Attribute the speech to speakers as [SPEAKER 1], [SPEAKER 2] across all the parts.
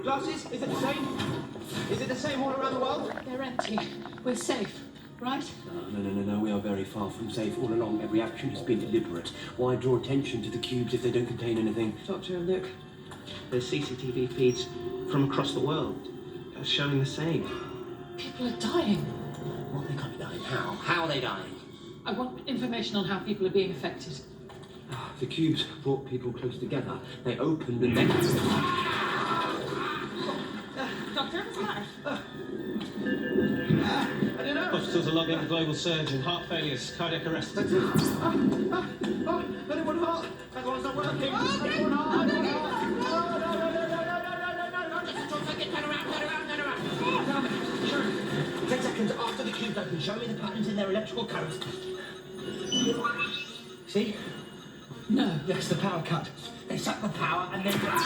[SPEAKER 1] Glasses? Is it the same? Is it the same all around the world?
[SPEAKER 2] They're empty. We're safe, right?
[SPEAKER 1] No. We are very far from safe. All along, every action has been deliberate. Why draw attention to the cubes if they don't contain anything? Doctor, look. There's CCTV feeds from across the world showing the same.
[SPEAKER 2] People are dying.
[SPEAKER 1] What, they can't be dying? How? How are they dying?
[SPEAKER 2] I want information on how people are being affected.
[SPEAKER 1] The cubes brought people close together. They opened and then...
[SPEAKER 2] Doctor, what's the matter?
[SPEAKER 1] I don't know.
[SPEAKER 3] Hospitals are logging a global surge in heart failures, cardiac arrest.
[SPEAKER 1] That's it. Only one heart. That one's not working. Only one heart. No. Turn around. Sure. 10 seconds after the cubes open, show me the patterns in their electrical currents. See?
[SPEAKER 2] No.
[SPEAKER 1] Yes, the power cut. They suck the power and then their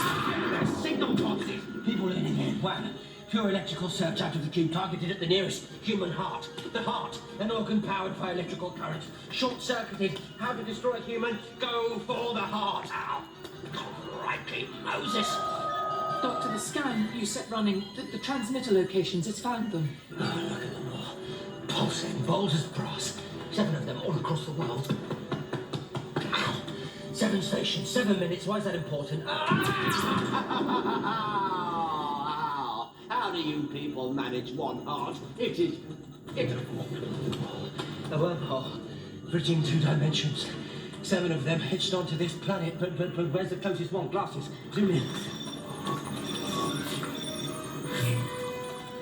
[SPEAKER 1] signal boxes. People leaning in. Wham. Pure electrical surge out of the cube targeted at the nearest human heart. The heart, an organ powered by electrical current. Short-circuited. How to destroy a human? Go for the heart. Ow. Crikey, Moses.
[SPEAKER 2] Doctor, the scan you set running, the transmitter locations, it's found them.
[SPEAKER 1] Oh, look at them all. Pulsing, bold as brass. 7 of them all across the world. Ow. 7 stations, 7 minutes. Why is that important? How do you people manage one heart? It is pitiful. A wormhole, bridging 2 dimensions. 7 of them hitched onto this planet, but where's the closest one? Glasses, zoom in.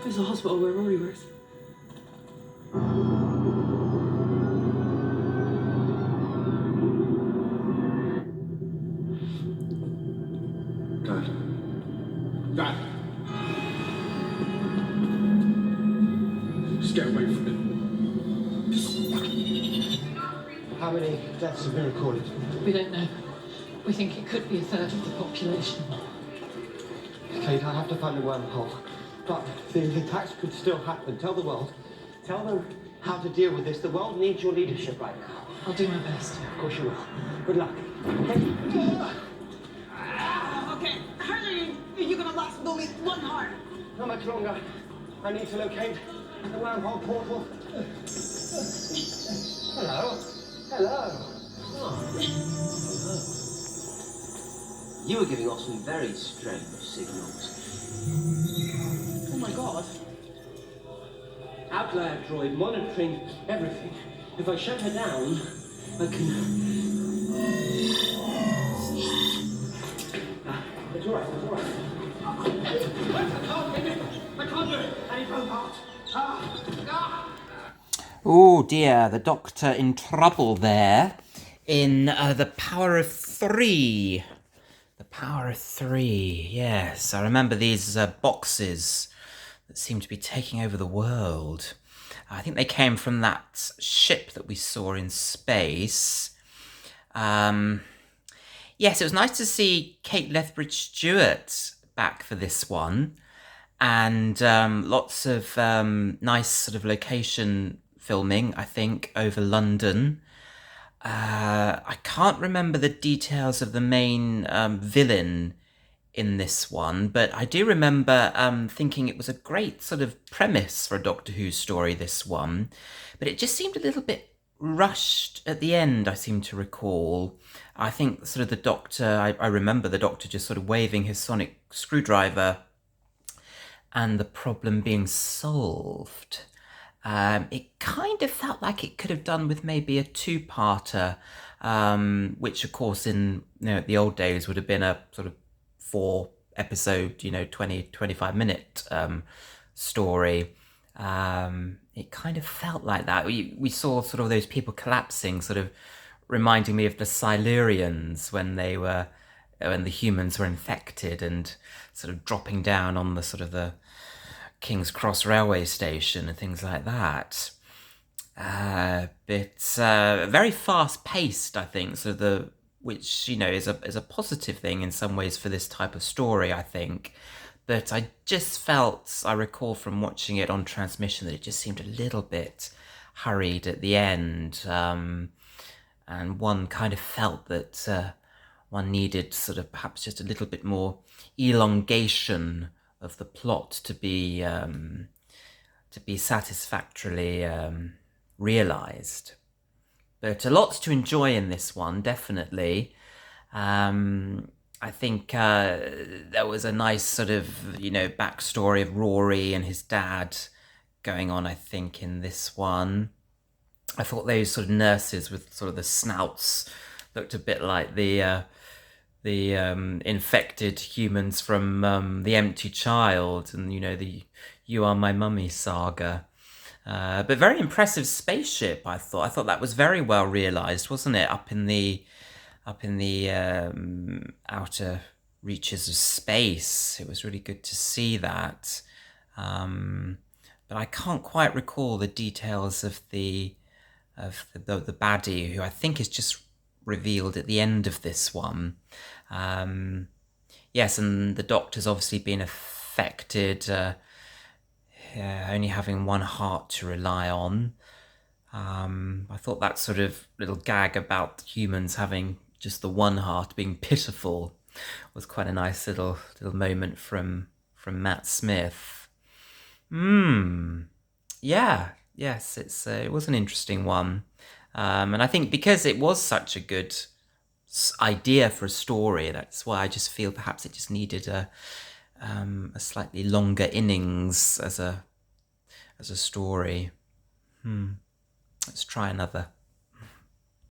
[SPEAKER 2] There's a hospital where Rory works.
[SPEAKER 1] Dad. Just get away from it. How many deaths have been recorded?
[SPEAKER 2] We don't know. We think it could be a third of the population.
[SPEAKER 1] Kate, I have to find a wormhole. But the attacks could still happen. Tell the world. Tell them how to deal with this. The world needs your leadership right now.
[SPEAKER 2] I'll do my best.
[SPEAKER 1] Of course you will. Good luck.
[SPEAKER 4] Okay, how are you gonna last with only one heart?
[SPEAKER 1] How much longer? I need to locate the wormhole portal. Hello. Oh. You were giving off some very strange signals.
[SPEAKER 2] Oh my god.
[SPEAKER 1] Outlier droid monitoring everything. If I shut her down, I can... It's all right. I can't do it. I need both hearts.
[SPEAKER 5] Oh dear, the Doctor in trouble there in The Power of Three. The Power of Three, yes. I remember these boxes that seem to be taking over the world. I think they came from that ship that we saw in space. Yes, it was nice to see Kate Lethbridge-Stewart back for this one. And lots of nice sort of location filming, I think, over London. I can't remember the details of the main villain in this one, but I do remember thinking it was a great sort of premise for a Doctor Who story, this one. But it just seemed a little bit rushed at the end, I seem to recall. I think sort of the Doctor, I remember the Doctor just sort of waving his sonic screwdriver and the problem being solved. It kind of felt like it could have done with maybe a 2-parter, which of course in the old days would have been a sort of 4-episode, 20-25 minute story. It kind of felt like that. We saw sort of those people collapsing, sort of reminding me of the Silurians when the humans were infected and sort of dropping down on the sort of the King's Cross railway station and things like that. But very fast paced, I think. So which is a positive thing in some ways for this type of story, I think. But I just felt, I recall from watching it on transmission, that it just seemed a little bit hurried at the end. And one kind of felt that one needed sort of perhaps just a little bit more elongation the plot to be satisfactorily realised. But a lot to enjoy in this one, definitely. I think there was a nice sort of, backstory of Rory and his dad going on, I think, in this one. I thought those sort of nurses with sort of the snouts looked a bit like the infected humans from The Empty Child and, the You Are My Mummy saga. But very impressive spaceship, I thought. I thought that was very well realised, wasn't it? Up in the outer reaches of space. It was really good to see that. But I can't quite recall the details of the baddie, who I think is just revealed at the end of this one. Yes, and the Doctor's obviously been affected, only having one heart to rely on. I thought that sort of little gag about humans having just the one heart being pitiful was quite a nice little moment from Matt Smith. Yeah, yes, it was an interesting one. And I think because it was such a good idea for a story, that's why I just feel perhaps it just needed a slightly longer innings as a story. Let's try another.